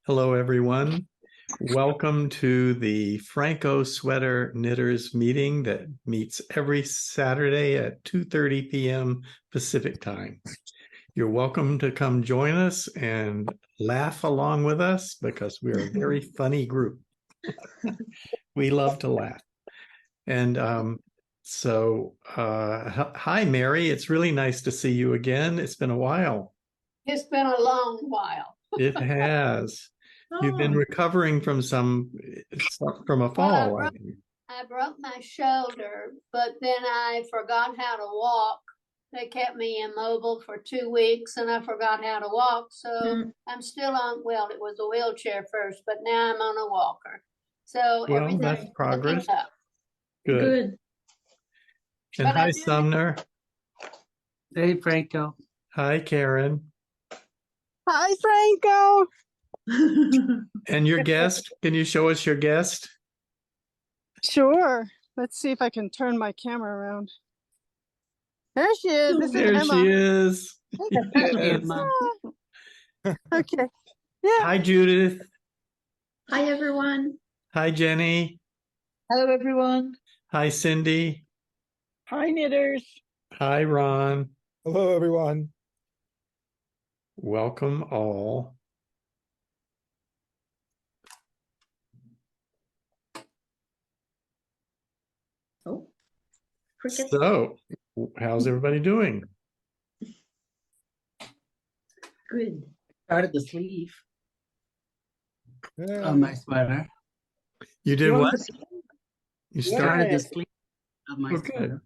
Hello, everyone. Welcome to the Phrancko Sweater Knitters meeting that meets every Saturday at 2:30 p.m. Pacific time. You're welcome to come join us and laugh along with us because we're a very funny group. We love to laugh. And hi, Mary. It's really nice to see you again. It's been a while. It's been a long while. It has. You've been recovering from a fall. Well, I broke my shoulder, but then I forgot how to walk. They kept me immobile for 2 weeks and I forgot how to walk. So I'm still on, well, it was a wheelchair first, but now I'm on a walker. So Well, everything's that's progress. up. Good. And But hi, Sumner. Hey, Phrancko. Hi, Karen. Hi, Phrancko. And your guest, can you show us your guest? Sure. Let's see if I can turn my camera around. There she is. This There is Emma. she is. Yes. Okay. Yeah. Hi, Judith. Hi, everyone. Hi, Jenny. Hello, everyone. Hi, Cindy. Hi, knitters. Hi, Ron. Hello, everyone. Welcome all. Oh, So, how's everybody doing? Good. Started the sleeve Yeah. of my sweater. You did what? You started? Started the sleeve of my sweater.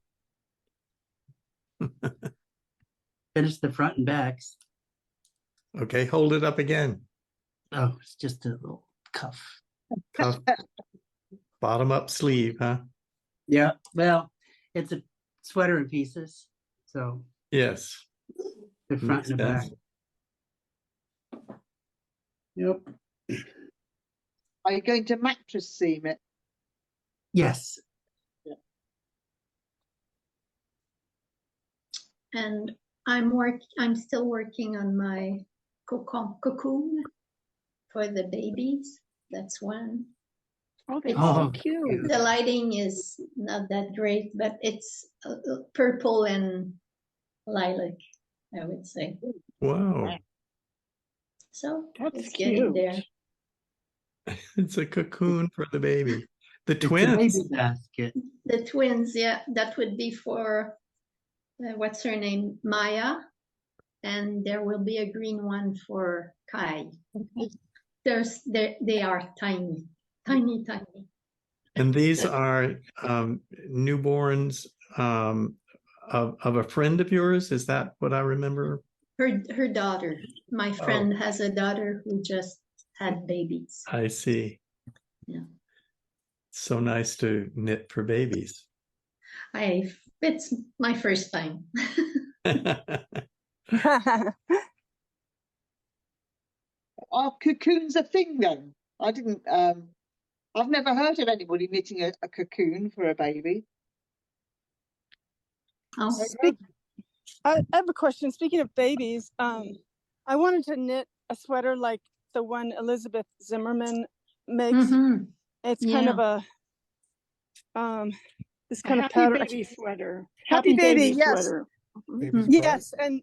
Finished the front and backs. Okay, hold it up again. Oh, it's just a little cuff. Cuff. Bottom up sleeve, huh? Yeah, well, it's a sweater in pieces. So Yes. the front and the back. Yep. Are you going to mattress seam it? Yes. And I'm still working on my cocoon for the babies. That's one. Oh, they're Oh, so cute. The lighting is not that great, but it's purple and lilac, I would say. Wow. So That's it's getting cute. there. It's a cocoon for the baby. The It's a twins. baby basket. The twins, yeah, that would be for what's her name, Maya, and there will be a green one for Kai. They are tiny, tiny, tiny. And these are newborns of a friend of yours. Is that what I remember? Her daughter. My friend has a daughter who just had babies. I see. Yeah. So nice to knit for babies. It's my first time. Are cocoons a thing then? I didn't. I've never heard of anybody knitting a cocoon for a baby. Oh, I have a question. Speaking of babies, I wanted to knit a sweater like the one Elizabeth Zimmerman makes. It's kind of a this kind of pattern. Baby sweater. Happy baby, yes. Sweater. Yes. And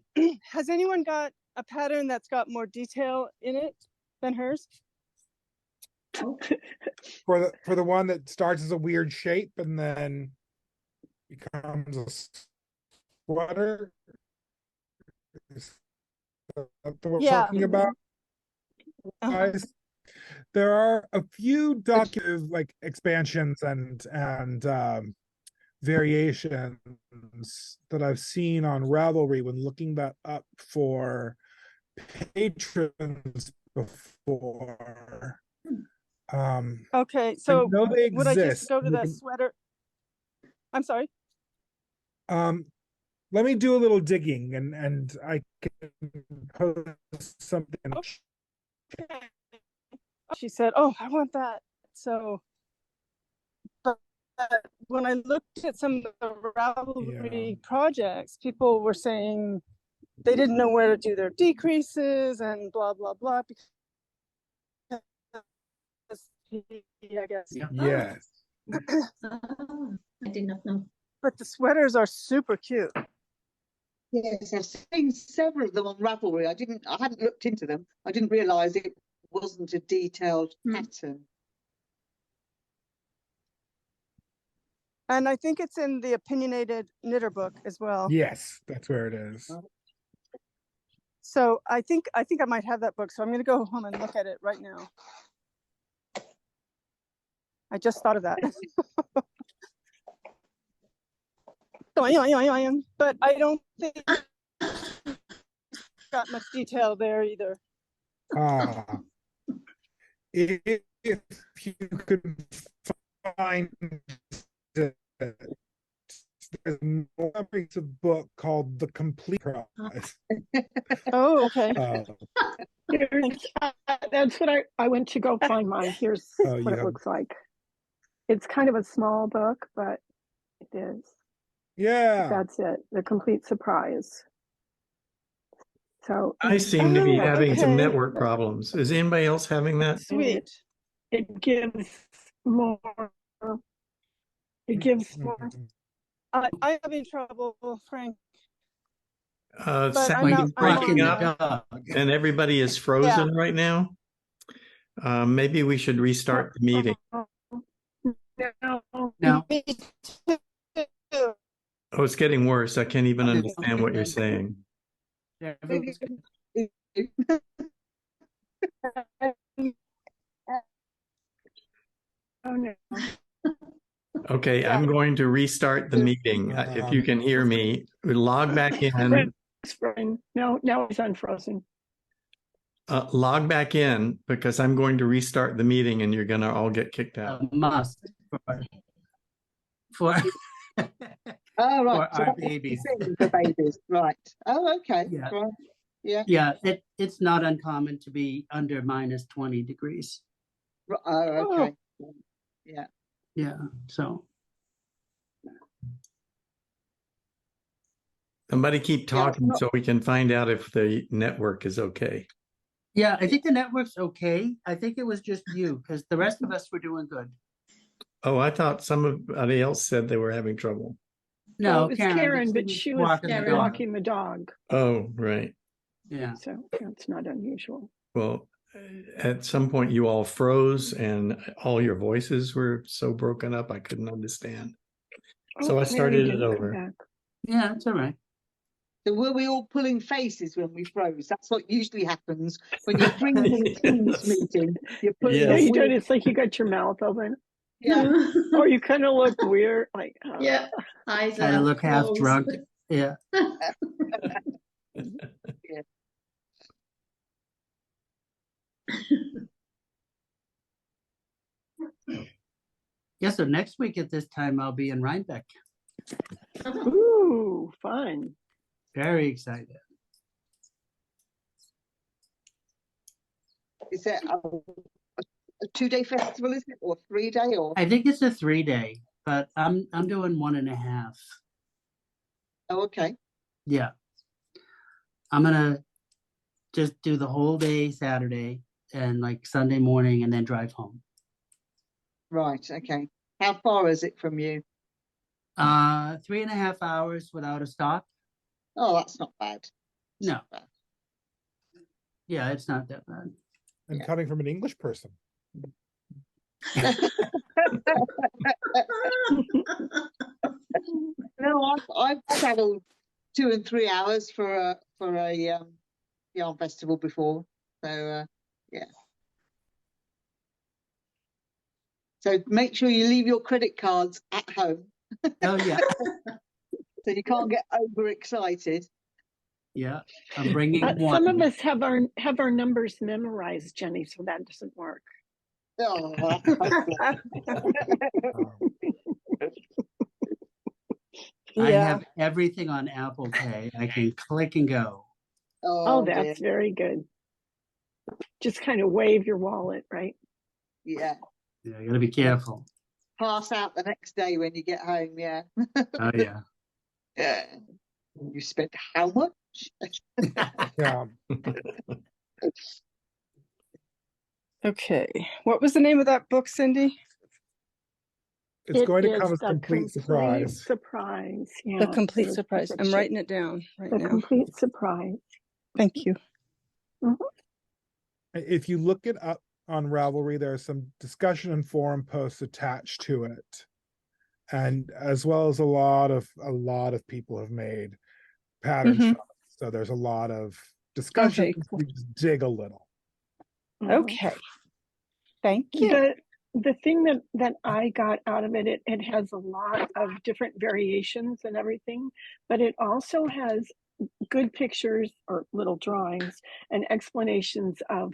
has anyone got a pattern that's got more detail in it than hers? For the one that starts as a weird shape and then becomes a sweater. Is that what we're talking about? Guys, there are a few documented like expansions and variations that I've seen on Ravelry when looking that up for patrons before. Okay, so they would I just exist. go to the sweater? I'm sorry. Let me do a little digging and I can post something. Okay. She said, "Oh, I want that." So, but when I looked at some of the Ravelry projects, people were saying they didn't know where to do their decreases and blah blah blah I guess. Yeah. Yes. I did not know. But the sweaters are super cute. Yes, I've seen several of them on Ravelry. I hadn't looked into them. I didn't realise it wasn't a detailed pattern. And I think it's in the opinionated knitter book as well. Yes, that's where it is. So I think I might have that book. So I'm going to go home and look at it right now. I just thought of that. But I don't think got much detail there either. If you could find there's a book called The Complete Prize. Oh, okay. That's what I went to go find mine. Here's what it looks like. It's kind of a small book, but it is. Yeah. That's it. The Complete Surprise. So I seem to be having some okay. network problems. Is anybody else having that? Sweet. it gives more. It gives more. I'm having trouble, Frank. Sound I'm not- is breaking up and everybody is frozen right now. Maybe we should restart the meeting. No. Me too. Oh, it's getting worse. I can't even understand what you're saying. Oh no. Okay, I'm going to restart the meeting. If you can hear me, log back in. No, now it's unfrozen. Log back in because I'm going to restart the meeting and you're going to all get kicked out. Must for Oh, right. For So our that's the babies. thing for babies. Right. Oh, okay. Yeah. Right. Yeah. Yeah, it's not uncommon to be under minus 20 degrees. Oh, okay. Yeah. Yeah, so Somebody keep talking so we can find out if the network is okay. yeah, I think the network's okay. I think it was just you because the rest of us were doing good. Oh, I thought somebody else said they were having trouble. No, It was Karen, but she was walking the dog. walking the dog. Oh, right. Yeah. So that's not unusual. Well, at some point you all froze and all your voices were so broken up I couldn't understand. So I started it over. Yeah, it's all right. So were we all pulling faces when we froze? That's what usually happens when you're freezing a Teams meeting. You're pulling Yeah, you weird- don't. It's like you got your mouth open, Yeah. or you kind of look weird, like Yeah, eyes Kind of look half closed. drunk. Yeah. Yeah, so next week at this time I'll be in Rhinebeck. Ooh, fun. Very excited. Is it a 2-day festival, is it? Or 3-day or? I think it's a 3-day, but I'm doing 1.5. Oh, okay. Yeah. I'm gonna just do the whole day Saturday and like Sunday morning and then drive home. Right. Okay. How far is it from you? 3.5 hours without a stop. Oh, that's not bad. No. Yeah, it's not that bad. And Yeah. coming from an English person. No, I've traveled 2 and 3 hours for a yarn festival before. So yeah. So make sure you leave your credit cards at home Oh yeah, so you can't get overexcited. yeah. I'm bringing Some of one. us have our numbers memorized, Jenny, so that doesn't work. Oh, I Yeah. have everything on Apple Pay. I can click and go. Oh, dear. that's very good. Just kind of wave your wallet, right? Yeah. Yeah, you gotta be careful. Pass out the next day when you get home. Yeah. Oh yeah. Yeah. You spent how much? Yeah. Okay. What was the name of that book, Cindy? It's going to is come as the complete surprise. Surprise. Yeah, The Complete it is Surprise. the I'm writing it down right The now. Complete Surprise. Thank you. If you look it up on Ravelry, there's some discussion and forum posts attached to it, and as well as a lot of people have made patterns from it. So there's a lot of discussion. Okay, cool. We just dig a little. Okay. Thank you. The thing that I got out of it, it has a lot of different variations and everything, but it also has good pictures or little drawings and explanations of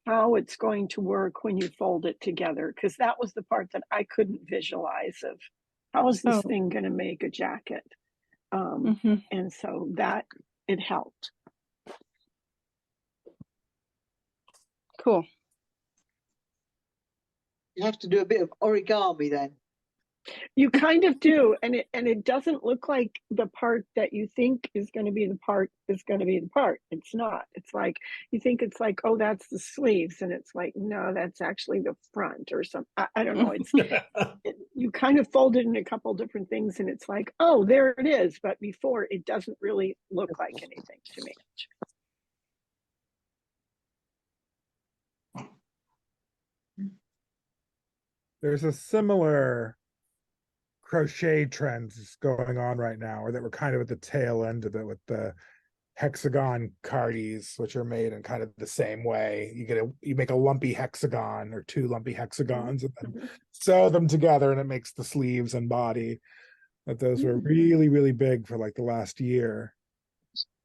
how it's going to work when you fold it together, because that was the part that I couldn't visualize of how is this thing going to make a jacket. And so that it helped. Cool. You have to do a bit of origami then. You kind of do, and it doesn't look like the part that you think is going to be the part is going to be the part. It's not. It's like you think it's like, oh, that's the sleeves, and it's like, no, that's actually the front or something. I don't know. It's you kind of fold it in a couple different things, and it's like, oh, there it is. But before, it doesn't really look like anything to me. There's a similar crochet trends going on right now, or that we're kind of at the tail end of it with the hexagon cardies, which are made in kind of the same way. You make a lumpy hexagon or two lumpy hexagons and then sew them together, and it makes the sleeves and body. But those were really, really big for like the last year,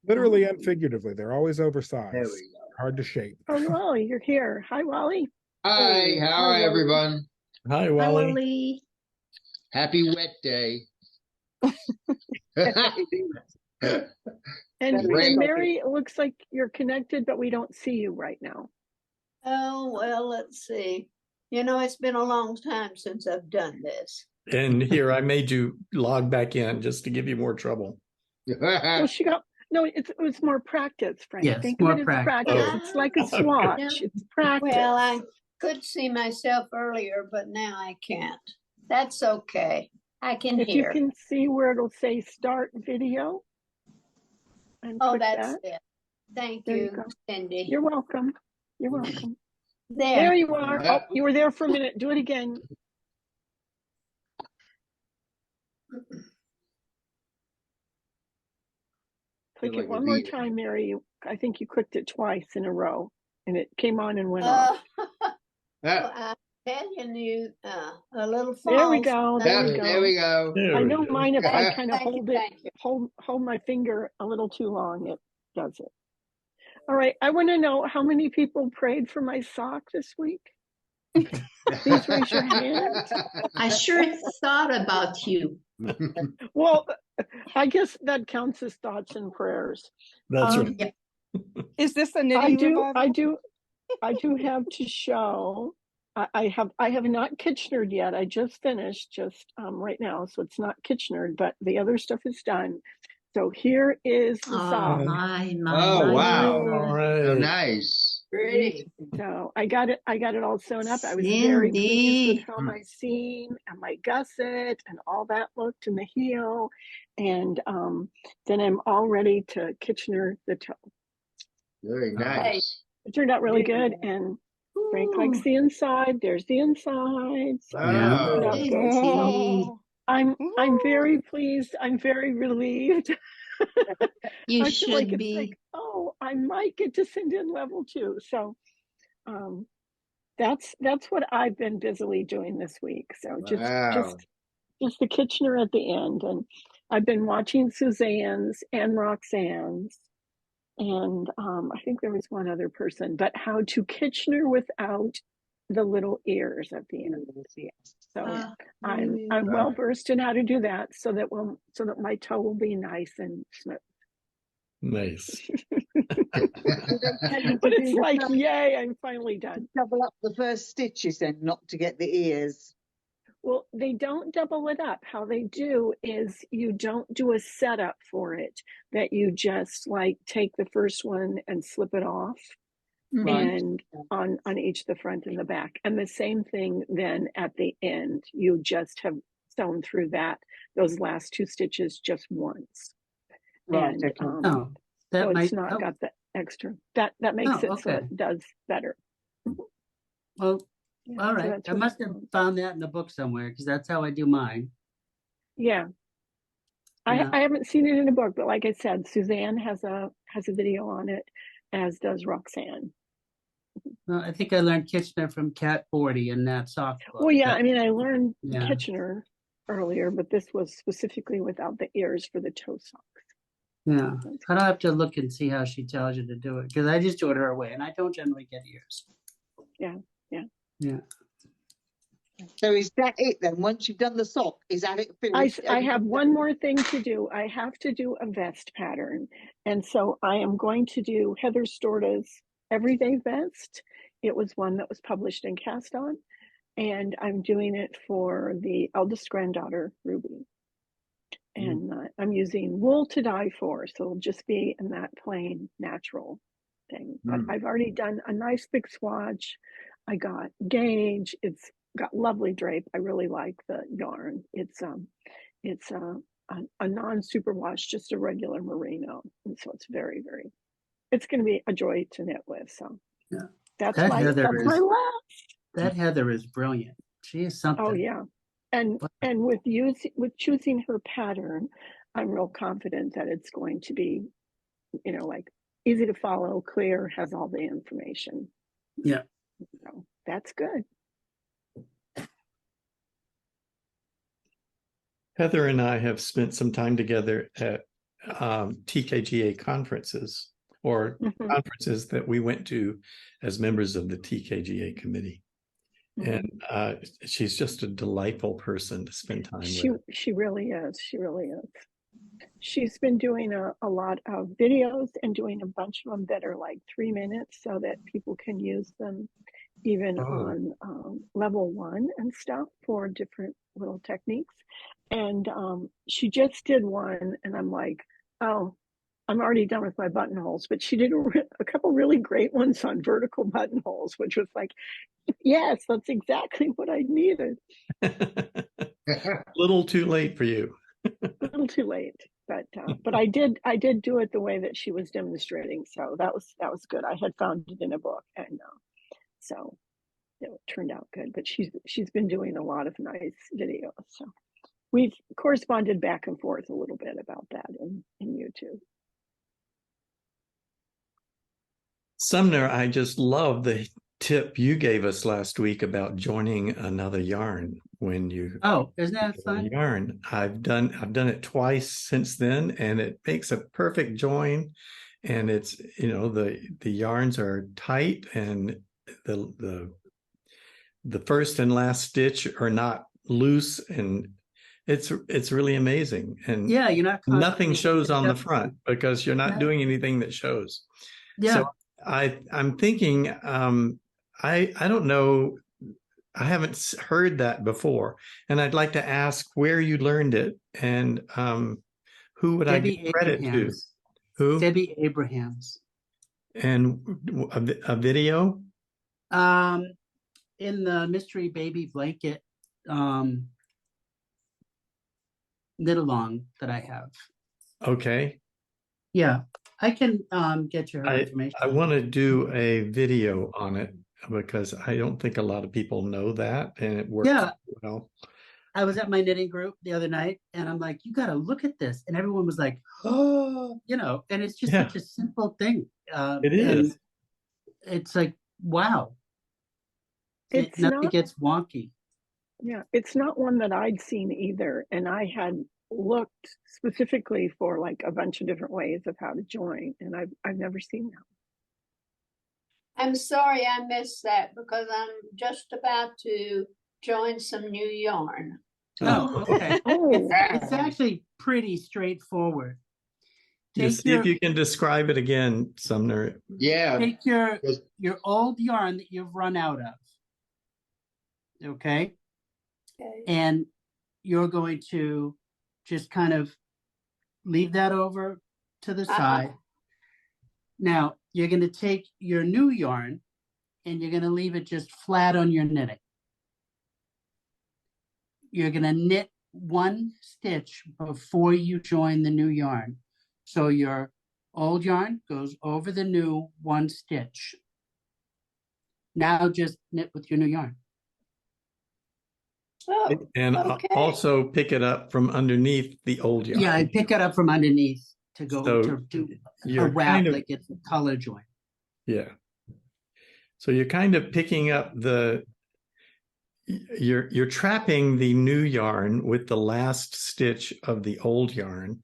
literally and figuratively. They're always oversized, hard to shape. Oh, Wally, you're here. Hi, Wally. Hi, how are everyone? Hi, Wally. Happy wet day. And Great. Mary, it looks like you're connected, but we don't see you right now. Oh, well, let's see. You know, it's been a long time since I've done this. And here I made you log back in just to give you more trouble. Well, she got no. It was more practice, Frank. Yes, Think more of it as practice. practice. It's like a swatch. It's practice. Well, I could see myself earlier, but now I can't. That's okay. I can If hear. you can see where it'll say start video. And Oh, click that's that. it. Thank There you you, go. Cindy. You're welcome. You're welcome. There. There you are. Oh, you were there for a minute. Do it again. Click it one more time, Mary. I think you clicked it twice in a row, and it came on and went off. Well, I'm telling you, a little false. There we go. There we go. There we go. There I we don't go. mind if I kind of Thank you, hold it, thank you. hold my finger a little too long. It does it. All right. I want to know how many people prayed for my sock this week. Please raise your hand. I sure thought about you. Well, I guess that counts as thoughts and prayers. That's right. Yeah. Is this a knitting revival? I do have to show. I have not Kitchenered yet. I just finished right now, so it's not Kitchenered, but the other stuff is done. So here is the sock. Oh, my. wow. All right. So nice. Pretty. So I got it all sewn up. I was very pleased with how Cindy. my seam and my gusset and all that looked in the heel. And then I'm all ready to Kitchener the toe. Very nice. It turned out really good. And Frank likes the inside. There's the inside. So Wow. it turned out good. So I'm very pleased. I'm very relieved. You I feel should like be. it's like, oh, I might get to send in level 2. So that's what I've been busily doing this week. So just the Kitchener at the end. And I've been watching Suzanne's and Roxanne's. And I think there was one other person, but how to Kitchener without the little ears at the end. So I'm well versed in how to do that so that my toe will be nice and smooth. Nice. But it's like, yay, I'm finally done. Double up the first stitches then, not to get the ears. Well, they don't double it up. How they do is you don't do a setup for it, that you just like take the first one and slip it off. Right. and on each the front and the back. And the same thing then at the end, you just have sewn through those last 2 stitches just once. Right. And Okay. Oh, so that it's might not help. got the extra. That makes Oh, it so okay. it does better. Well, Yeah, all so right. that's I what must it's have called. found that in the book somewhere because that's how I do mine. Yeah. Yeah. I haven't seen it in a book, but like I said, Suzanne has a video on it, as does Roxanne. Well, I think I learned Kitchener from Cat 40 in that soft book. Well, yeah, but- I mean, I learned Yeah. Kitchener earlier, but this was specifically without the ears for the toe socks. Yeah. I'd have to look and see how she tells you to do it because I just do it her way and I don't generally get ears. Yeah. Yeah. So is that it then? Once you've done the sock, is that it finished? I have Everything's one done? more thing to do. I have to do a vest pattern. And so I am going to do Heather Storta's Everyday Vest. It was one that was published in Cast On. And I'm doing it for the eldest granddaughter, Ruby. And I'm using wool to dye for, so it'll just be in that plain natural thing. But I've already done a nice big swatch. I got gauge. It's got lovely drape. I really like the yarn. It's a non-superwash, just a regular merino, and so it's very, very. It's going to be a joy to knit with. So Yeah. that's That my Heather that's my is- last. That Heather is brilliant. She is something. Oh yeah, and with choosing her pattern, I'm real confident that it's going to be, like easy to follow, clear, has all the information. Yeah. So that's good. Heather and I have spent some time together at TKGA conferences or Mhm. conferences that we went to as members of the TKGA committee. And she's just a delightful person to spend time with. She really is. She really is. She's been doing a lot of videos and doing a bunch of them that are like 3 minutes so that people can use them even on level 1 and stuff for different little techniques. And she just did one and I'm like, oh, I'm already done with my buttonholes, but she did a couple really great ones on vertical buttonholes, which was like, yes, that's exactly what I needed. Little too late for you. A little too late, but I did do it the way that she was demonstrating, so that was good. I had found it in a book, and so it turned out good. But she's been doing a lot of nice videos, so we've corresponded back and forth a little bit about that in YouTube. Sumner, I just love the tip you gave us last week about joining another yarn when you Isn't that fun? yarn. I've done it twice since then, and it makes a perfect join. And it's the yarns are tight, and the first and last stitch are not loose, and it's really amazing. And Yeah, you're not nothing constantly- shows on the front because you're not doing anything that shows. Yeah. So I'm thinking, I don't know, I haven't heard that before, and I'd like to ask where you learned it and who would Debbie I give credit to? Abrahams. Who? Debbie Abrahams. And a video? In the mystery baby blanket knit along that I have. Okay. Yeah, I can get you her I information. want to do a video on it because I don't think a lot of people know that, and it works well. I was at my knitting group the other night and I'm like, you got to look at this. And everyone was like, oh, and it's just such a simple thing. It is. It's like, wow. It's nothing not, gets wonky. Yeah, it's not one that I'd seen either. And I had looked specifically for like a bunch of different ways of how to join, and I've never seen that. I'm sorry I missed that because I'm just about to join some new yarn. Oh, okay. Oh, It's actually pretty straightforward. Just see if you can describe it again, Sumner. Yeah. Take your old yarn that you've run out of. Okay. Okay. And you're going to just kind of leave that over to the side. Now, you're going to take your new yarn and you're going to leave it just flat on your knitting. You're going to knit one stitch before you join the new yarn. So your old yarn goes over the new one stitch. Now just knit with your new yarn. Oh, And okay. also pick it up from underneath the old yarn. Yeah, I pick it up from underneath to go So to do a you're wrap, kind of, like it's a color join. yeah. So you're kind of picking up you're trapping the new yarn with the last stitch of the old yarn,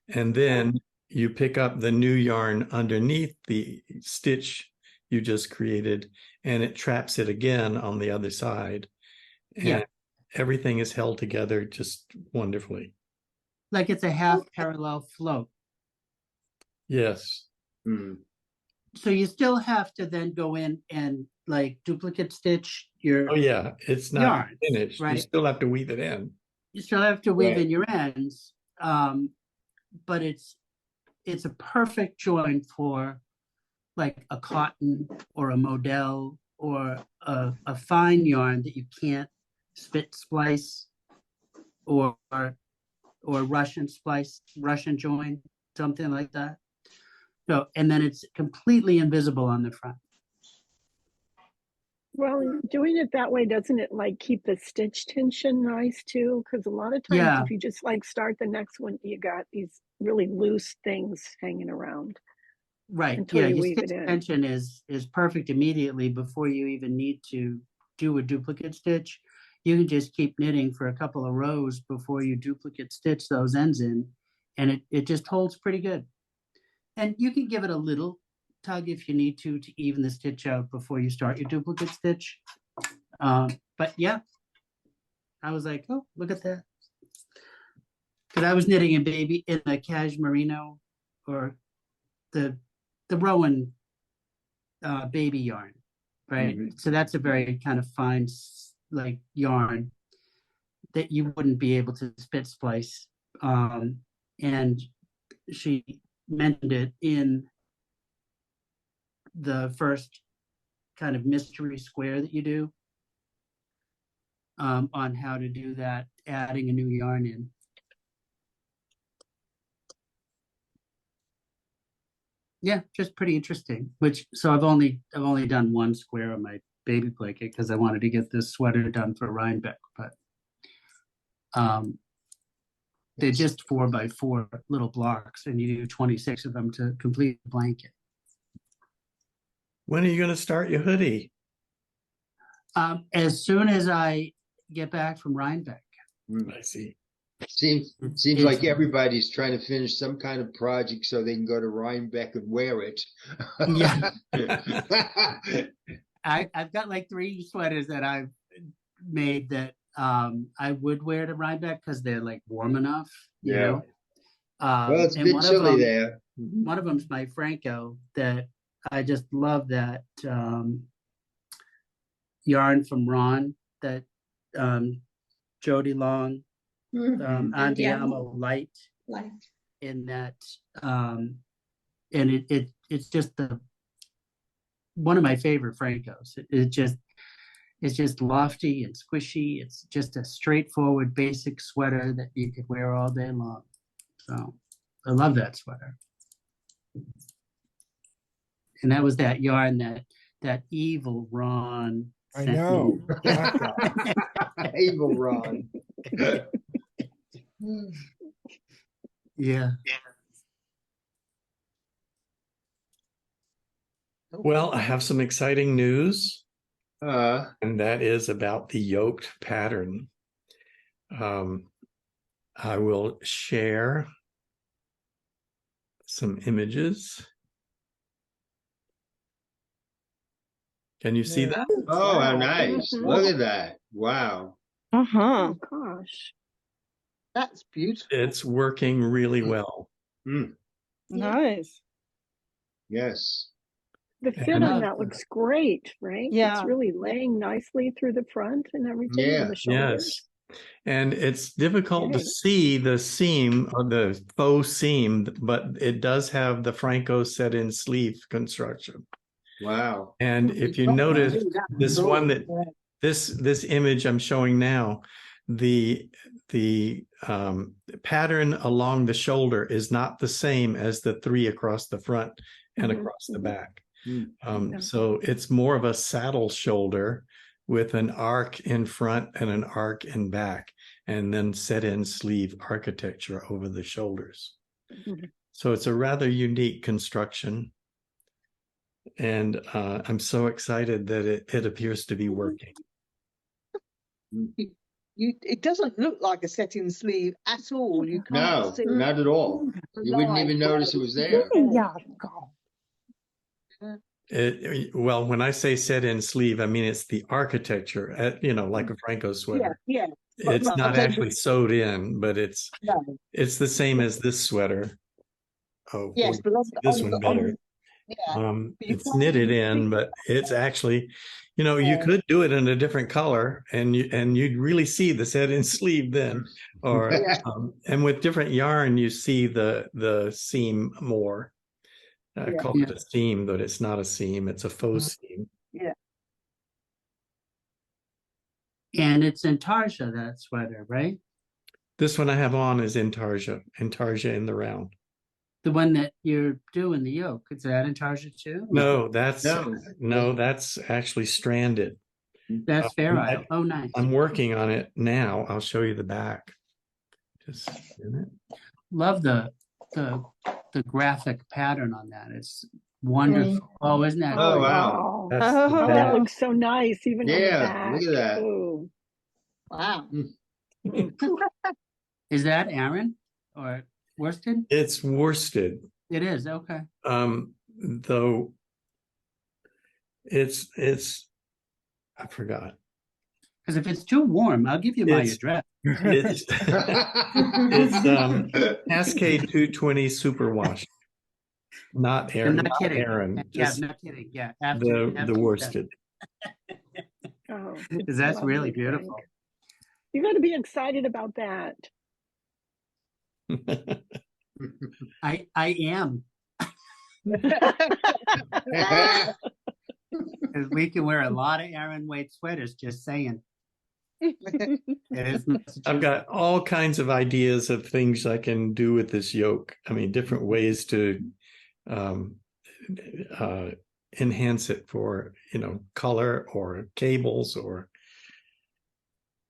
and then you pick up the new yarn underneath the stitch you just created, and it traps it again on the other side. And Yeah. everything is held together just wonderfully. Like it's a half parallel float. Yes. Hmm. So you still have to then go in and like duplicate stitch your Oh yeah, it's not yarns, finished. You right? still have to weave it in. You still have to weave Right. in your ends, but it's a perfect join for like a cotton or a modal or a fine yarn that you can't spit splice or Russian splice, Russian join, something like that. So, and then it's completely invisible on the front. Well, doing it that way, doesn't it like keep the stitch tension nice too? Because a lot of times Yeah. if you just like start the next one, you got these really loose things hanging around. Right. Until Yeah, you your weave stitch it in. tension is perfect immediately before you even need to do a duplicate stitch. You can just keep knitting for a couple of rows before you duplicate stitch those ends in, and it just holds pretty good. And you can give it a little tug if you need to even the stitch out before you start your duplicate stitch. But yeah, I was like, oh, look at that. Because I was knitting in the cashmerino or the Rowan baby yarn, right? Mhm. So that's a very kind of fine like yarn that you wouldn't be able to spit splice. And she mentioned it in the first kind of mystery square that you do on how to do that, adding a new yarn in. Yeah, just pretty interesting. So I've only done one square of my baby blanket because I wanted to get this sweater done for Rhinebeck, but they're just 4x4 little blocks, and you do 26 of them to complete the blanket. When are you going to start your hoodie? As soon as I get back from Rhinebeck. I see. Seems like everybody's trying to finish some kind of project so they can go to Rhinebeck and wear it. Yeah. I've got like 3 sweaters that I've made that I would wear to Rhinebeck because they're like warm enough, you know. Well, it's a and bit chilly there. One of them's my Phrancko that I just love that yarn from Ron that Jody Long, Andiamo Light in that, and it's just one of my favorite Phranckos. It's just lofty and squishy. It's just a straightforward basic sweater that you could wear all day long. So I love that sweater. And that was that yarn that evil Ron I sent know. me. Evil Ron. Yeah. Well, I have some exciting news, Uh, and that is about the yoked pattern. I will share some images. Can you see that? oh, how Wow. nice. Mhm. Look at that. Wow. Uh-huh. Oh gosh. That's beautiful. It's working really well. Nice. Yes. The fit And- on that looks great, right? Yeah. It's really laying nicely through the front and everything Yeah. and the shoulders. Yes. And it's difficult to Okay. see the seam or the faux seam, but it does have the Phrancko set-in sleeve construction. Wow. And if you Well, notice that's this cool. one that Yeah. this image I'm showing now, the pattern along the shoulder is not the same as the 3 across the front and Mhm, across the mhm. back. Yeah. So it's more of a saddle shoulder with an arc in front and an arc in back, and then set-in sleeve architecture over the shoulders. Mhm. So it's a rather unique construction. And I'm so excited that it appears to be working. It doesn't look like a set-in sleeve at all. You can't No, see not at all. the You wouldn't line. even notice it was there. Yeah. Well, when I say set-in sleeve, I mean it's the architecture, like a Phrancko Yeah, sweater. yeah. It's But not then- actually sewed in, but it's No. the same as this sweater. Oh, Yes, but this one better. yeah. But you It's can't knitted really in, see but it's actually, you could do it in a different color, and you'd really see the set-in sleeve then, or Yeah. and with different yarn, you see the seam more. I Yeah. call it a seam, but it's not a seam; it's a faux seam. Yeah. And it's in Tarja, that sweater, right? This one I have on is intarsia in the round. The one that you're doing the yoke, is that in Tarja too? No, that's No. that's actually stranded. That's Fair Isle. Oh, nice. I'm working on it now. I'll show you the back. Just a minute. Love the graphic pattern on that. It's wonderful. Oh, isn't that? Oh, great? wow. That's the Oh, that back. looks so nice, even on the Yeah, back. look at that. Ooh. Wow. Is that Aaron or worsted? It's worsted. It is, okay. Though it's I forgot. Because if it's too warm, I'll give you my It's- address. It's Cascade 220 Superwash, not Aaron. I'm not kidding. Aaron, Yeah, just I'm not kidding. Yeah, the worsted. Oh, Because that's lovely, really beautiful. Frank. You got to be excited about that. I am. Because we can wear a lot of Aaron Wade sweaters, just saying. It is I've got all kinds of ideas of things I can do with this yoke. I mean, different ways to enhance it for, color or cables, or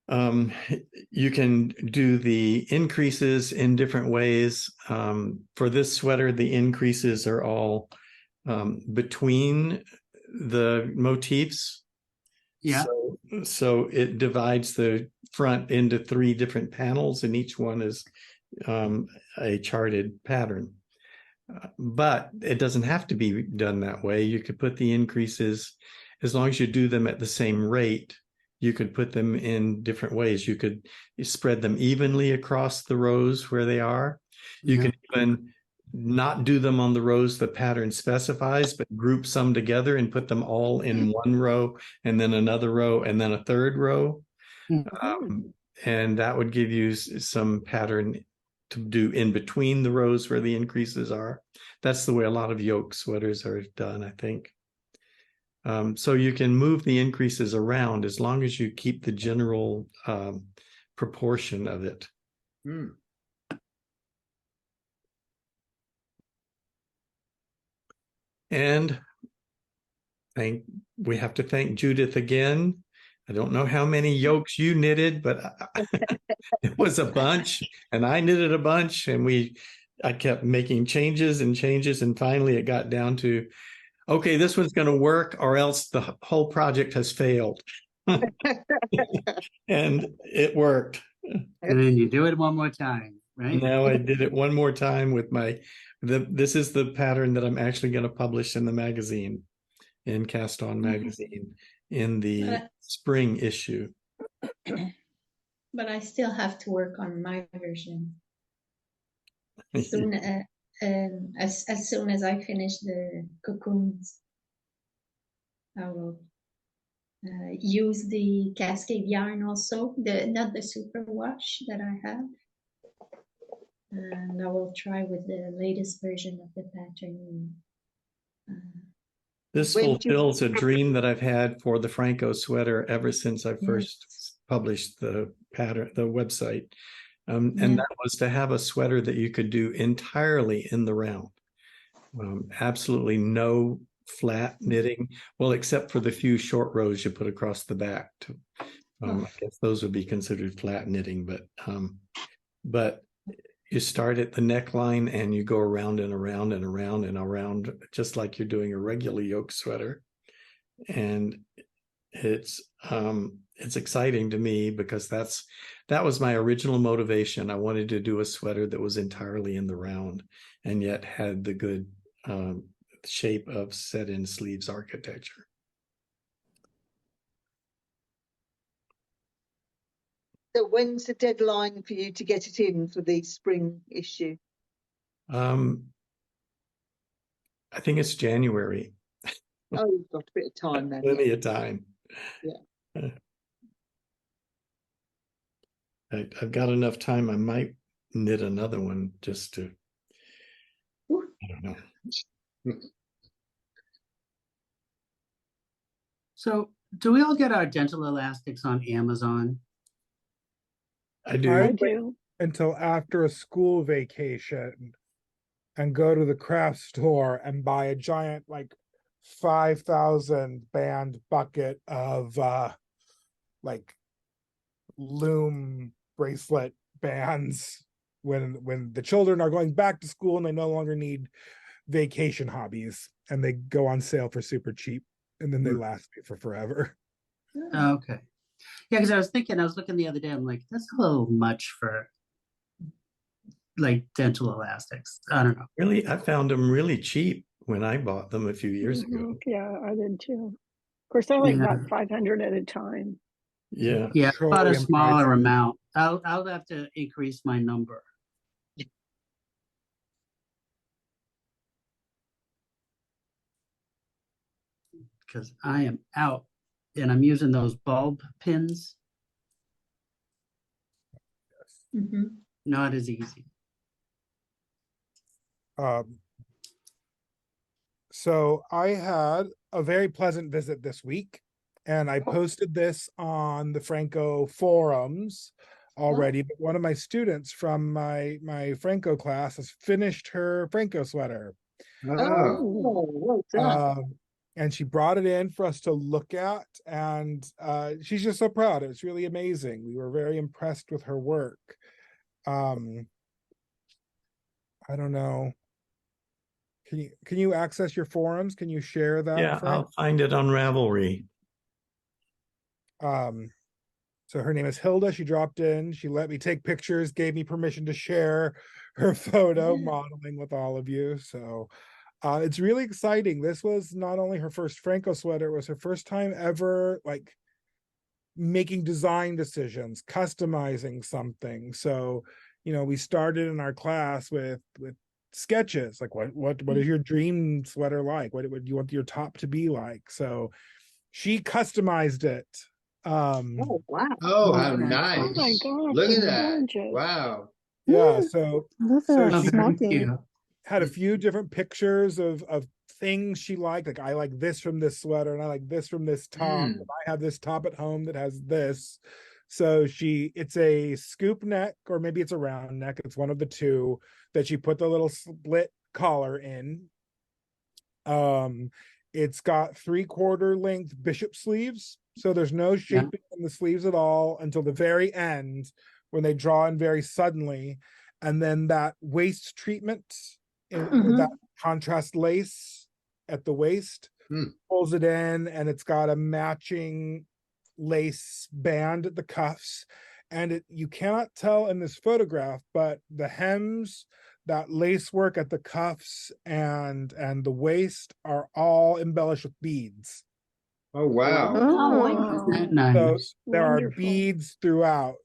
you can do the increases in different ways. For this sweater, the increases are all between the motifs. Yeah. So it divides the front into 3 different panels, and each one is a charted pattern. But it doesn't have to be done that way. You could put the increases, as long as you do them at the same rate, you could put them in different ways. You could spread them evenly across the rows where they are. You can even not do them on the rows the pattern specifies, but group some together and put them all in one row, and then another row, and then a third row. And that would give you some pattern to do in between the rows where the increases are. That's the way a lot of yoke sweaters are done, I think. So you can move the increases around as long as you keep the general proportion of it. And we have to thank Judith again. I don't know how many yokes you knitted, but it was a bunch, and I knitted a bunch, and I kept making changes, and finally it got down to, okay, this one's going to work, or else the whole project has failed. And it worked. And then you do it one more time, right? Now I did it one more time with this is the pattern that I'm actually going to publish in the magazine, in Cast On magazine, in the spring issue. But I still have to work on my version. As soon as I finish the cocoons, I will use the cascade yarn also, not the super wash that I have. And I will try with the latest version of the pattern. This When do you- fulfills a dream that I've had for the Phrancko sweater ever since I first published the pattern, the website. And that was to have a sweater that you could do entirely in the round. Absolutely no flat knitting, well, except for the few short rows you put across the back. I guess those would be considered flat knitting, but you start at the neckline and you go around and around and around and around, just like you're doing a regular yoke sweater. And it's exciting to me because that was my original motivation. I wanted to do a sweater that was entirely in the round and yet had the good shape of set-in sleeves architecture. So when's the deadline for you to get it in for the spring issue? I think it's January. Oh, you've got a bit of time then. Plenty of time. Yeah. I've got enough time. I might knit another one just to, I don't know. So do we all get our dental elastics on Amazon? I do. I do. Until after a school vacation and go to the craft store and buy a giant, like 5,000 band bucket of like loom bracelet bands when the children are going back to school and they no longer need vacation hobbies and they go on sale for super cheap and then they last me for forever. Okay. Yeah, because I was looking the other day, I'm like, that's a little much for like dental elastics. I don't know. Really, I found them really cheap when I bought them a few years ago. Mhm. Yeah, I did too. Of course, I like bought 500 at a time. Yeah. Yeah, about a Petroleum smaller prices. amount. I'll have to increase my number. Because I am out and I'm using those bulb pins. Not as easy. So I had a very pleasant visit this week, and I posted this on the Phrancko forums already. But one of my students from my Phrancko class has finished her Phrancko sweater. Oh, well done. And she brought it in for us to look at, and she's just so proud. It's really amazing. We were very impressed with her work. I don't know. Can you access your forums? Can you share that? Yeah, Frank? I'll find it on Ravelry. So her name is Hilda. She dropped in. She let me take pictures, gave me permission to share her photo modeling with all of you. So it's really exciting. This was not only her first Phrancko sweater, it was her first time ever like making design decisions, customizing something. So, we started in our class with sketches, like what is your dream sweater like? What would you want your top to be like? So she customized it. Oh, wow. Oh, how Oh my nice. Oh my gosh, Look at it's that. gorgeous. Wow. Yeah, so Look so at she smoky. had a few different pictures of things she liked. Like, I like this from this sweater and I like this from this top. And I have this top at home that has this. So it's a scoop neck, or maybe it's a round neck. It's one of the two that she put the little split collar in. It's got 3/4 length bishop sleeves. So there's no shaping in the sleeves at all until the very end when they draw in very suddenly. And then that waist treatment with that contrast lace at the waist pulls it in, and it's got a matching lace band at the cuffs. And you cannot tell in this photograph, but the hems, that lace work at the cuffs and the waist are all embellished with beads. Oh, wow. Oh, wow. Nice. So there are Wonderful. beads throughout.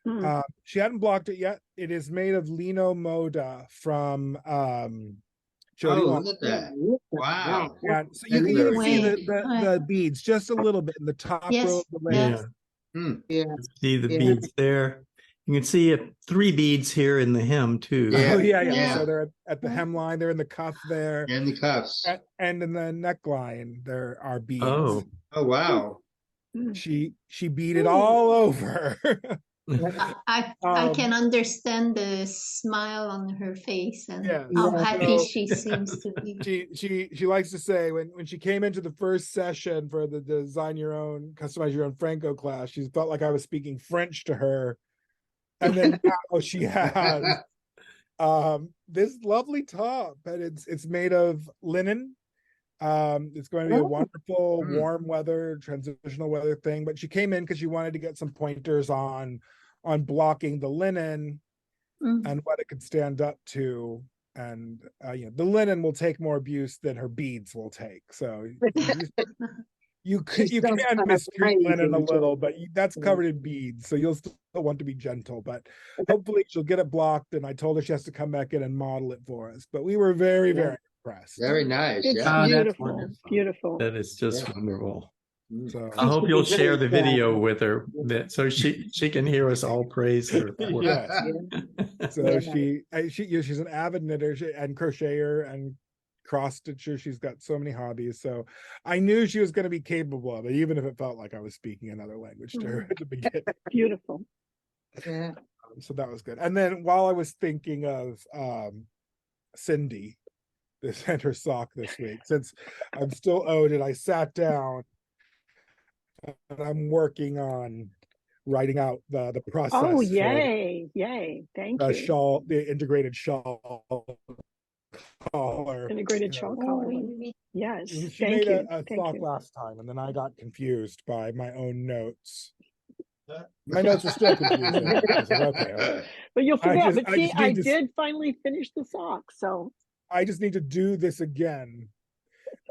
Hmm. She hadn't blocked it yet. It is made of lino moda from Oh, you look at that. Wow. Yeah, so you That's can very see cool. the beads just a little bit in the top row Yes, of the layer. Yeah. Hmm. Yeah. See the Yeah. beads there. You can see 3 beads here in the hem too. Yeah. Oh yeah. Yeah. So they're at the hemline, they're in the cuff there, And the cuffs. and in the neckline there are beads. Oh. Oh, wow. She beaded all over. I Um, can understand the smile on her face and Yeah, how Yeah. happy so- she seems to be. she likes to say when she came into the first session for the design your own, customize your own Phrancko class, she felt like I was speaking French to her. And then now she has this lovely top, and it's made of linen. It's going to be a wonderful warm weather, transitional weather thing. But she came in because she wanted to get some pointers on blocking the linen and what it could stand up to. And the linen will take more abuse than her beads will take. So you She does can have mistreat linen a amazing little, job. but that's covered in beads, so you'll still want to be gentle. But hopefully she'll get it blocked. And I told her she has to come back in and model it for us. But we were very, very impressed. Very nice. It's Yeah. Oh, that's beautiful, wonderful. beautiful. That is just Yeah. wonderful. So I hope you'll share the Very video proud. with her so she can hear us all praise her. for it. yes. So Yeah. she's an avid knitter and crocheter and cross stitcher. She's got so many hobbies. So I knew she was going to be capable of it, even if it felt like I was speaking another language to her at the beginning. Beautiful. Yeah. So that was good. And then while I was thinking of Cindy, this sent her sock this week, since I'm still owed it, I sat down and I'm working on writing out the process. Oh, for yay. Yay. Thank the you. shawl, the integrated shawl collar. Integrated you shawl know. collar. Yes. She Thank made you. a Thank sock you. last time, and then I got confused by my own notes. My notes are still confusing. I said, okay, But you'll I forget. just- But I see, just need I to s- did finally finish the sock. So I just need to do this again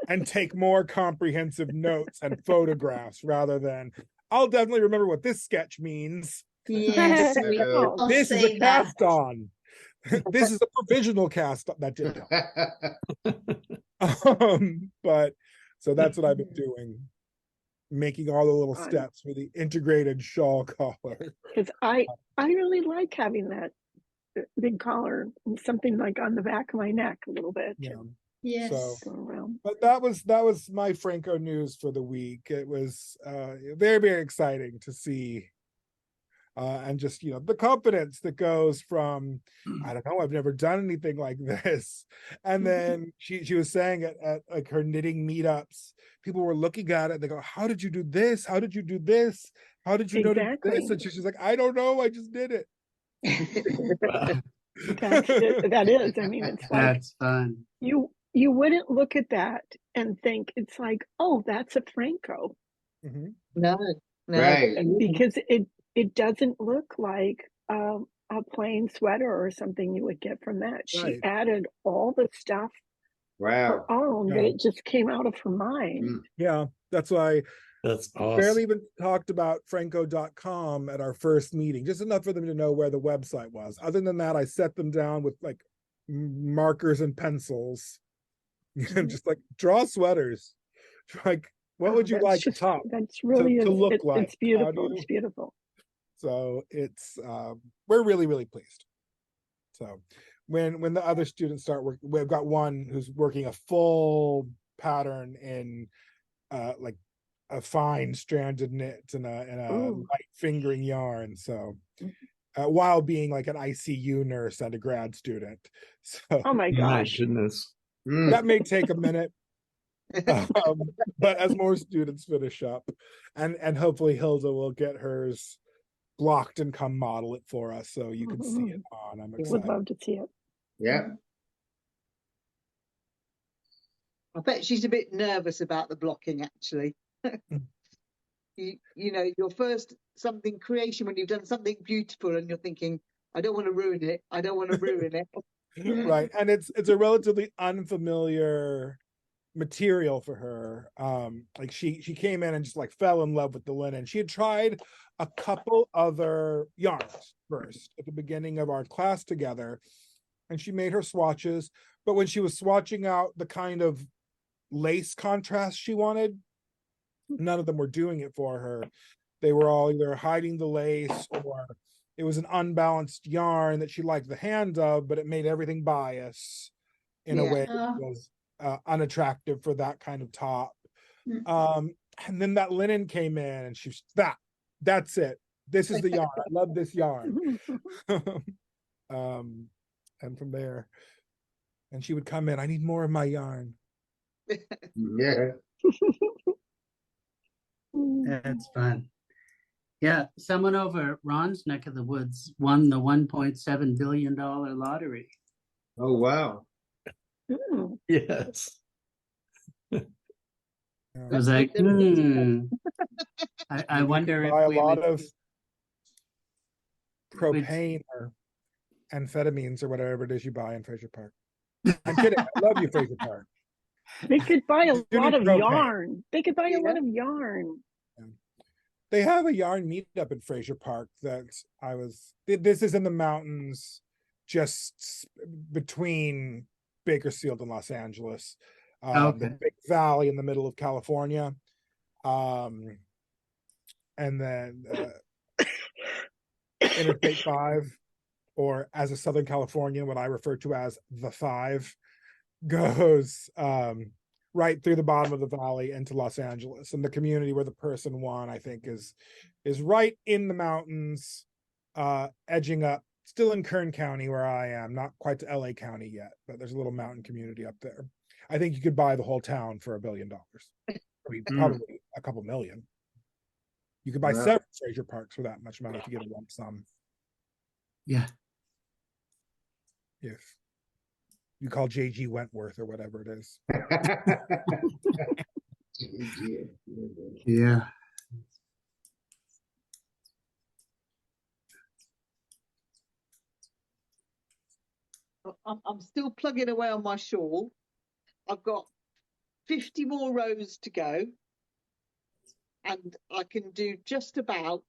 and take more comprehensive notes and photographs rather than I'll definitely remember what this sketch means. Yes, we Oh, all This is say a that. cast on. This is a provisional cast on. That didn't help. But so that's what I've been doing, making all the little Fun. steps for the integrated shawl collar. because I really like having that big collar and something like on the back of my neck a little bit. Yeah. Yes. So, Go around. but that was my Phrancko news for the week. It was very, very exciting to see. And just the confidence that goes from I don't know, I've never done anything like this, and then she was saying at like her knitting meetups, people were looking at it, they go, how did you do this, how did you do this, how did you know to do Exactly. this? And she's like, I don't know, I just did it. That is. I mean, it's like That's fun. you wouldn't look at that and think it's like, oh, that's a Phrancko, Mhm. No. Right. because it doesn't look like a plain sweater or something you would get from that. She Right. added all the stuff Wow. her own that Yeah. it just came out of her mind. Yeah, that's why That's barely awesome. even talked about Phrancko.com at our first meeting, just enough for them to know where the website was. Other than that, I set them down with like markers and pencils and just like draw sweaters. Like, what would you That's like just- top That's really to look it's like? How do beautiful. you- It's beautiful. So it's we're really, really pleased. So when the other students start working, we've got one who's working a full pattern in like a fine stranded knit and a Ooh. light fingering yarn. So while being like an ICU nurse and a grad student. So Oh my My gosh. goodness. that may take a minute. But as more students finish up, and hopefully Hilda will get hers blocked and come model it for us so you can see it on. I'm Would excited. love to see it. Yeah. I bet she's a bit nervous about the blocking, actually. You know, your first something creation when you've done something beautiful and you're thinking, I don't want to ruin it. I don't want to ruin it. Right, and it's a relatively unfamiliar material for her. Like she came in and just like fell in love with the linen. She had tried a couple other yarns first at the beginning of our class together, and she made her swatches, But when she was swatching out the kind of lace contrast she wanted, none of them were doing it for her. They were all either hiding the lace, or it was an unbalanced yarn that she liked the hand of, but it made everything bias in a way that was unattractive for that kind of top. And then that linen came in, and she was that's it. This is the yarn. I love this yarn. And from there, and she would come in, I need more of my yarn. Yeah. That's fun. Yeah, someone over Ron's neck of the woods won the $1.7 billion lottery. Oh, wow. Yes. I was like, I wonder if buy a we lot would, of propane or amphetamines or whatever it is you buy in Fraser Park. I'm kidding. I love you, Fraser Park. They could buy a You do lot need of propane. yarn. They could buy a lot of yarn. They have a yarn meetup in Fraser Park that this is in the mountains just between Bakersfield and Los Angeles. The big valley in the middle of California. And then Interstate 5, or as a Southern Californian, what I refer to as the 5, goes right through the bottom of the valley into Los Angeles. And the community where the person won, I think, is right in the mountains, edging up, still in Kern County where I am, not quite to LA County yet, but there's a little mountain community up there. I think you could buy the whole town for $1 billion. I mean, probably a couple million. You could buy several Fraser Parks for that much money if you get a lump sum. Yeah. If you call JG Wentworth or whatever it is. Yeah. I'm still plugging away on my shawl. I've got 50 more rows to go, and I can do just about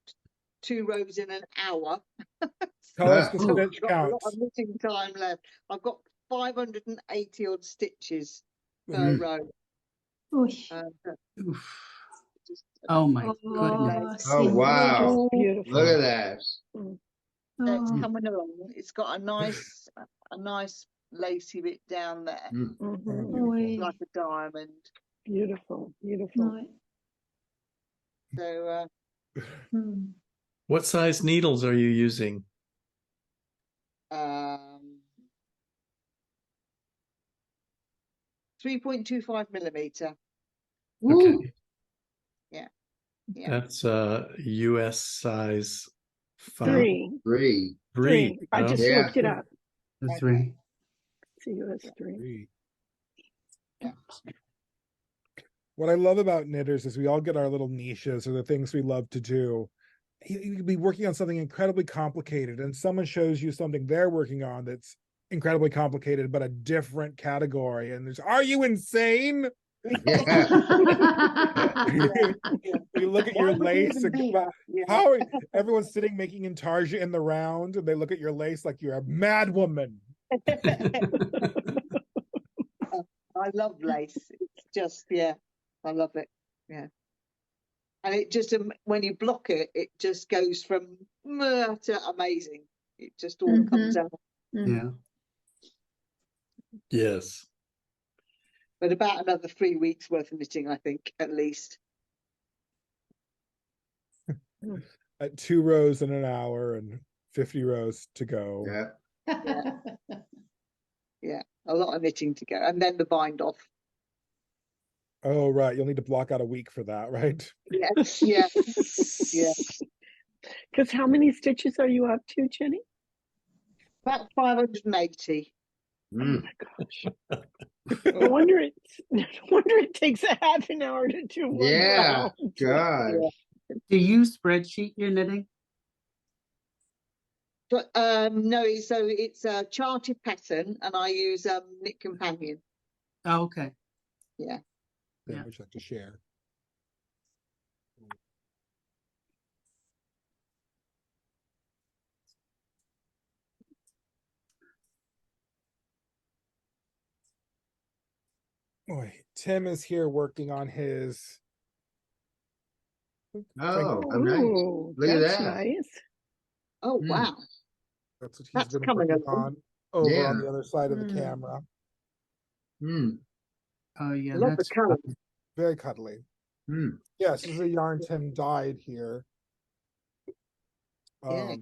2 rows in an hour. Tell us the So stitch I've got a lot counts. of knitting time left. I've got 580 odd stitches per row. Oh my goodness. Oh, wow. Beautiful. Look at that. It's coming along. It's got a nice lacy bit down there, like a diamond. Beautiful, beautiful. So, What size needles are you using? 3.25 millimeter. Okay. Yeah. That's US size 5. 3. I just Okay. looked it up. The 3. It's a US 3. Yeah. What I love about knitters is we all get our little niches or the things we love to do. You could be working on something incredibly complicated, and someone shows you something they're working on that's incredibly complicated, but a different category. And there's, are you insane? Yeah. You look at your lace and how everyone's sitting making intarsia in the round, and they look at your lace like you're a mad woman. I love lace. It's just, I love it. Yeah. And it just, when you block it, it just goes from to amazing. It just all comes out. Yeah. Yes. But about another 3 weeks worth of knitting, I think, at least. At 2 rows in an hour and 50 rows to go. Yeah, a lot of knitting to go. And then the bind off. Oh, right. You'll need to block out a week for that, right? Yes, yeah. Because how many stitches are you up to, Jenny? About 580. Oh my gosh. No wonder it takes a half an hour to do one round. God. Do you spreadsheet your knitting? But no, it's a charted pattern, and I use Knit Companion. Oh, okay. Yeah. Yeah, which I have to share. Boy, Tim is here working on his. Oh, how nice. Ooh, Look at that's that. nice. Oh, Hmm. wow. That's what he's That's been coming working along. on over on Yeah. the other side of the Mm. camera. Hmm. Oh, yeah, Love the that's colour. fun. Very cuddly. Hmm. Yes, this is a yarn Tim dyed here. Yeah.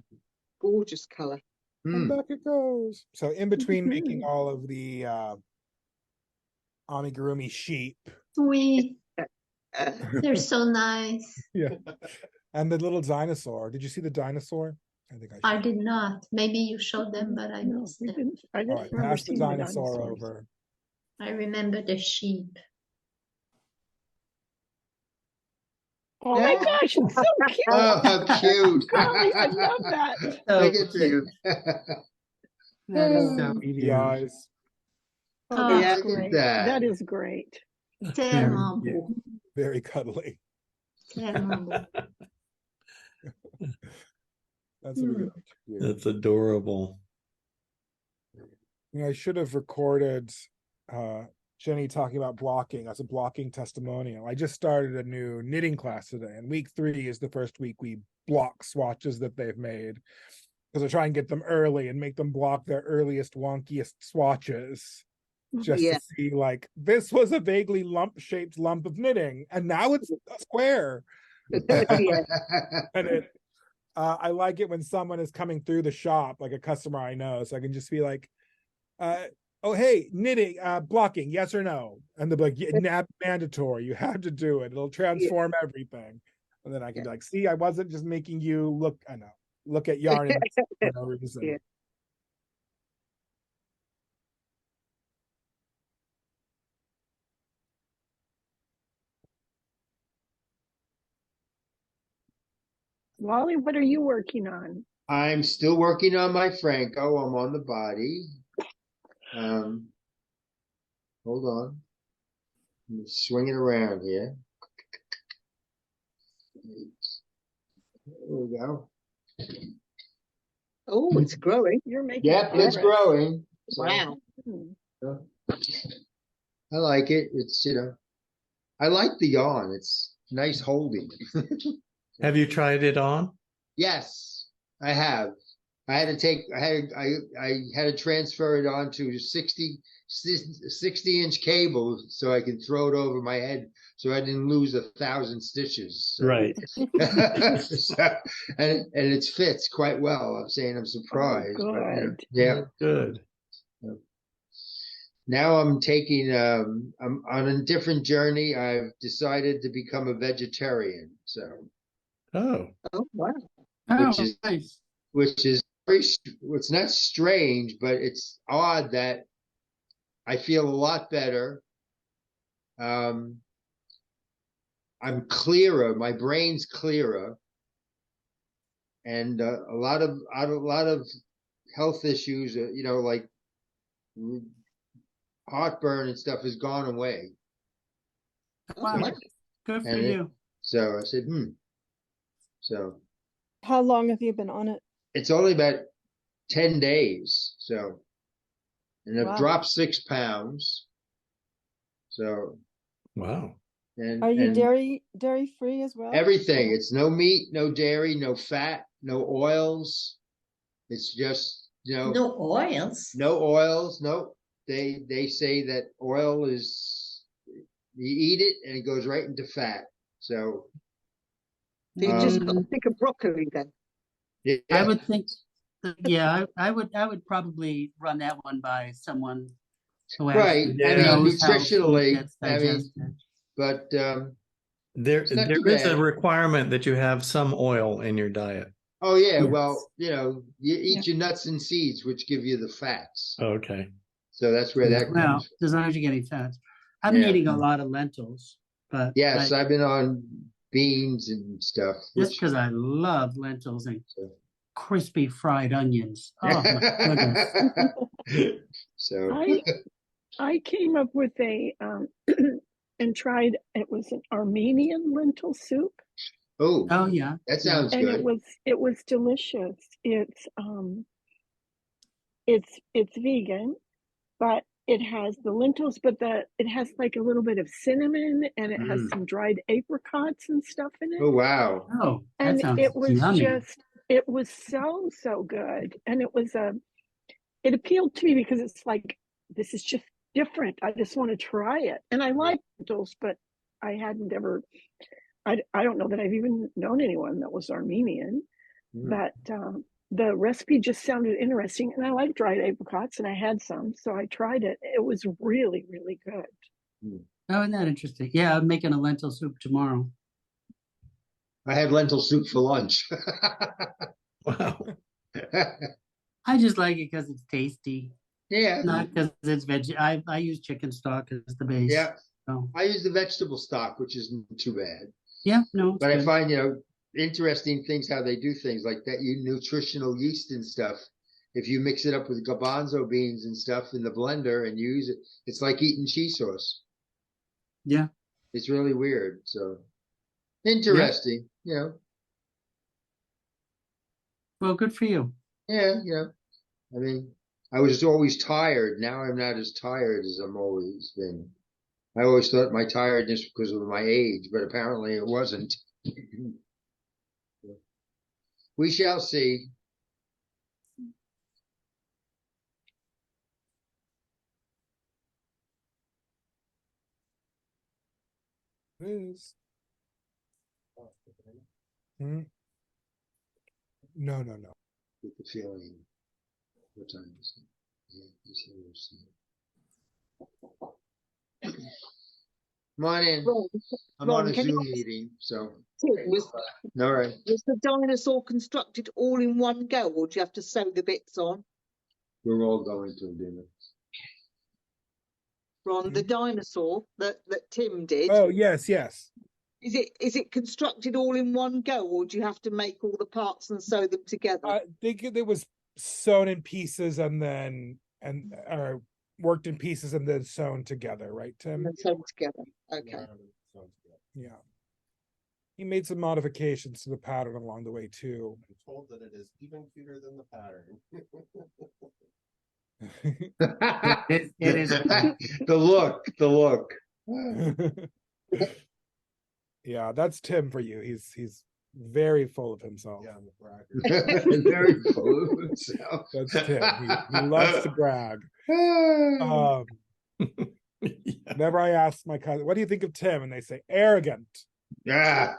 Gorgeous colour. And Hmm. back it goes. So in between making Mhm. all of the amigurumi sheep, Sweet. Uh, They're so nice. yeah, and the little dinosaur. Did you see the dinosaur? I think I I should. did not. Maybe you showed them, but I No, missed we them. didn't. I All didn't right, remember pass the seeing the dinosaur dinosaurs. over. I remember the sheep. Oh my Yeah. gosh, it's so cute. Oh, how cute. Golly, I love that. So Look at cute. that. That is so Beady cute. eyes. Oh, Oh, Yeah. that's Look at great. that. That is great. terrible. Very cuddly. Terrible. That's what we get. That's adorable. I should have recorded Jenny talking about blocking as a blocking testimonial. I just started a new knitting class today, and week 3 is the first week we block swatches that they've made, because I try and get them early and make them block their earliest, wonkiest swatches, just Yeah. to see, like, this was a vaguely shaped lump of knitting, and now it's a square. Yeah. And it, I like it when someone is coming through the shop, like a customer I know, so I can just be like, oh, hey, knitting, blocking, yes or no? And they'll be like, yeah, mandatory, you have to do it. It'll transform everything. And then I can be like, see, I wasn't just making you look at yarn and for no reason. Yeah. Wally, what are you working on? I'm still working on my Phrancko. I'm on the body. Hold on. I'm swinging around here. There we go. Oh, it's growing. You're making Yep, it's progress. growing. So, Wow. I like it. It's, I like the yarn. It's nice holding. Have you tried it on? Yes, I have. I had to transfer it onto 60-inch cable so I could throw it over my head so I didn't lose 1,000 stitches. So. Right. and it fits quite well. I'm saying I'm surprised. Oh, but, good. yeah. Good. Now I'm taking I'm on a different journey. I've decided to become a vegetarian. So Oh, Oh, wow. Oh, is- nice. which is very, it's not strange, but it's odd that I feel a lot better. I'm clearer, my brain's clearer, and a lot of health issues, like heartburn and stuff has gone away. Wow. Yeah. Good for And it- you. So I said, So How long have you been on it? it's only about 10 days. So, and I've Wow. dropped 6 pounds. So, wow. and Are you and dairy free as well? everything. It's no meat, no dairy, no fat, no oils. It's just, No oils. no oils. No, they say that oil is, you eat it and it goes right into fat. So So you just Um, got to pick a broccoli then. yeah, I would think, yeah, I would probably run that one by someone who right. actually Yeah. knows how food Nutritionally, gets digested. but There It's not too is a bad. requirement that you have some oil in your diet. oh yeah, Yes. well, you eat your nuts and seeds, which give you the fats. Okay. So that's where that Well, comes from. as long as you're getting fats. I've been Yeah. eating a lot of lentils, but Yes, I, I've been on beans and stuff. just which- because I love lentils and So- crispy fried onions. Oh my goodness. So I came up with a and tried. It was an Armenian lentil soup, oh, Oh yeah. that sounds and good. it was delicious. It's vegan, but it has the lentils, but it has like a little bit of cinnamon, and it has some dried apricots and stuff in it. Oh, wow. Oh, that And sounds it was yummy. it was so good. And it appealed to me because it's like, this is just different. I just want to try it. And I like lentils, but I hadn't ever, I don't know that I've even known anyone that was Armenian, but the recipe just sounded interesting. And I like dried apricots, and I had some, so I tried it. It was really, really good. Oh, isn't that interesting? Yeah, I'm making a lentil soup tomorrow. I had lentil soup for lunch. Wow. I just like it because it's tasty, Yeah. not because it's veg. I use chicken stock as the base. Yeah. So, I use the vegetable stock, which isn't too bad. yeah, no. But it's I good. find, interesting things how they do things like that. Nutritional yeast and stuff. If you mix it up with garbanzo beans and stuff in the blender and use it, it's like eating cheese sauce. Yeah. It's really weird. So interesting, Well, good for you. Yeah, I mean, I was always tired. Now I'm not as tired as I'm always been. I always thought my tiredness was because of my age, but apparently it wasn't. We shall see. It is. Hmm? No. With the feeling. What time is it? Yeah, it's here. Come on in. I'm Ron, on a can you Zoom ask meeting, so. Was All right. the dinosaur constructed all in one go, or do you have to sew the bits on? We're all going to dinner. Ron, the dinosaur that Tim did. Oh, yes. Is it constructed all in one go, or do you have to make all the parts and sew them together? I think it was sewn in pieces and worked in pieces and then sewn together, right, Tim? And sewn together. Okay. Yeah. He made some modifications to the pattern along the way too. I'm told that it is even cuter than the pattern. It is. The look. Yeah, that's Tim for you. He's very full of himself. Yeah, I'm a bragger. Very full of himself. That's Tim. He loves to brag. Whenever I ask my cousin, what do you think of Tim? And they say, arrogant. Yeah.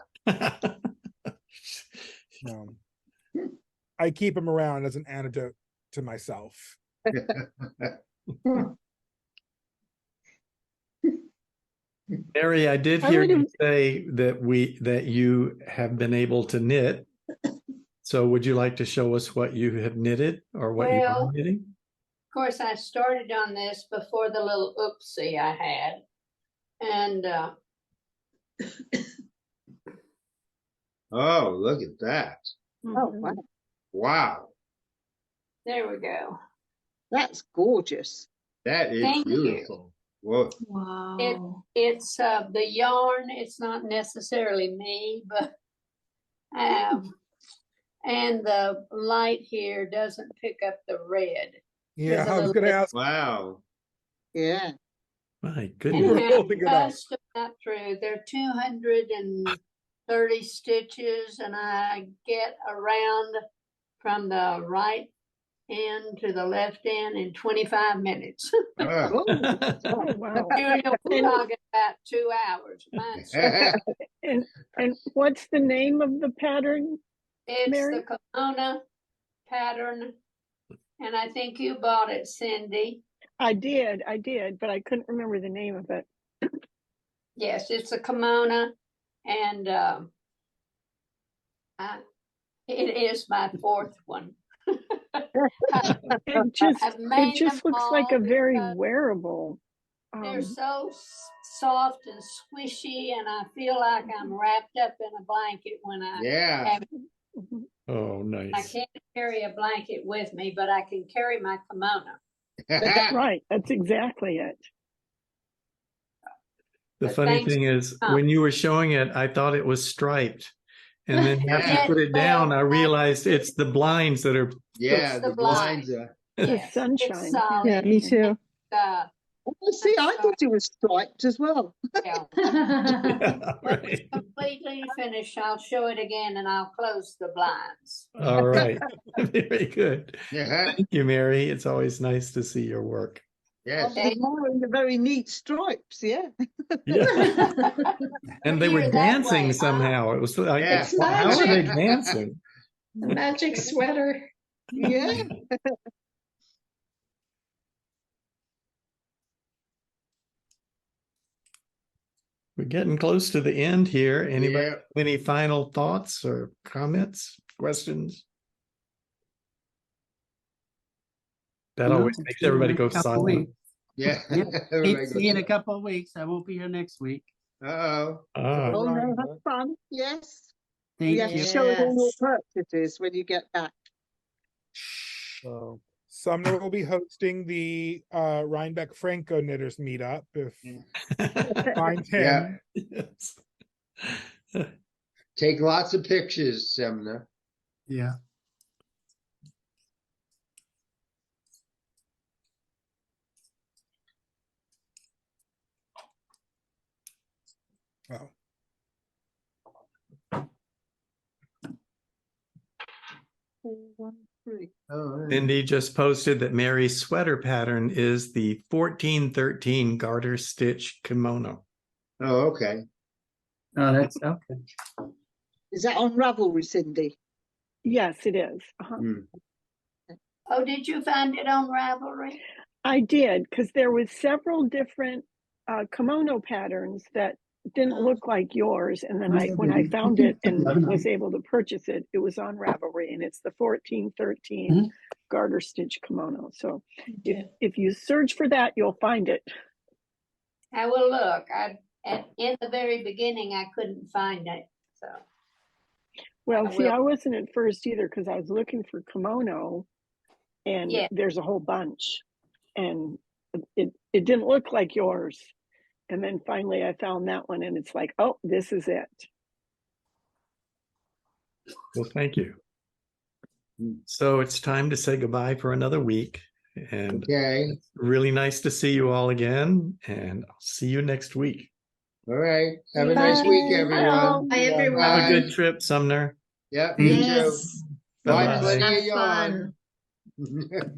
I keep him around as an antidote to myself. Mary, I did hear you say that you have been able to knit. So would you like to show us what you have knitted or what you are knitting? Of course, I started on this before the little oopsie I had. And Oh, look at that. Oh, wow. Wow. there we go. That's gorgeous. That is Thank you. beautiful. Whoa. Wow. It's the yarn. It's not necessarily me, but and the light here doesn't pick up the red. Yeah, There's a I was little going to bit- ask. Wow. Yeah. My And goodness. We're I holding it up. pressed that through. They're 230 stitches, and I get around from the right end to the left end in 25 minutes. Ah. Oh, Oh, wow. Usually we're talking about 2 hours. Mine's- And what's the name of the pattern? It's Mary? the Kimona pattern, and I think you bought it, Cindy. I did, but I couldn't remember the name of it. Yes, it's a Kimona, and it is my fourth one. It just I've made them looks like all a very because wearable. They're so soft and squishy, and I feel like I'm wrapped up in a blanket when I Yeah. have. Oh, I nice. can't carry a blanket with me, but I can carry my kimono. That's right. That's exactly it. The But funny thanks thing is, for- when you were showing it, I thought it was striped. And then after you Yeah. put it down, I realized it's the blinds that are. Yeah, the the blinds are. The Yes, sunshine. it's solid. Yeah, me too. Oh, see, I thought it was striped as well. Yeah. Yeah, When it's right. completely finished, I'll show it again and I'll close the blinds. All right. Very good. Yeah. Thank you, Mary. It's always nice to see your work. Yes. Okay. Admiring the very neat stripes, yeah. Yeah. And they were You're that dancing way, huh? somehow. It was like, Yeah. It's how are they magic. dancing? The magic sweater. Yeah. We're getting close to the end here. Anybody Yeah. have any final thoughts or comments, questions? That No, always makes everybody go couple silent. weeks. Yeah. Yep. Everybody See you in a goes, couple of weeks. I won't be here next week. uh-oh. Ah, Oh, Right, no, but- have fun. Yes. Thank You have to you. show us all your Yes. purchases when you get back. So Sumner will be hosting the Rhinebeck Phrancko Knitters meetup if find him. Yeah. yes. Take lots of pictures, Sumner. Yeah. Oh. Four, one, three. Oh, Cindy just posted that Mary's sweater pattern is the 1413 garter stitch kimono. oh, okay. Oh, that's okay. Is that on Ravelry, Cindy? Yes, it is. Hmm. Oh, did you find it on Ravelry? I did, because there was several different kimono patterns that didn't look like yours. And then when I found it and was able to purchase it, it was on Ravelry, and it's the 1413 garter stitch kimono. So if you search for that, you'll find it. I will look. In the very beginning, I couldn't find it, so. Well, I see, will. I wasn't at first either, because I was looking for kimono, and Yeah. there's a whole bunch, and it didn't look like yours. And then finally I found that one, and it's like, oh, this is it. Well, thank you. So it's time to say goodbye for another week. And Okay. it's really nice to see you all again. And I'll see you next week. All right. Have a nice week, Bye. everyone. Bye, everyone. Have a Bye. good trip, Sumner. Yep, you too. Yes. Bye-bye. Buy plenty Have of yarn. fun.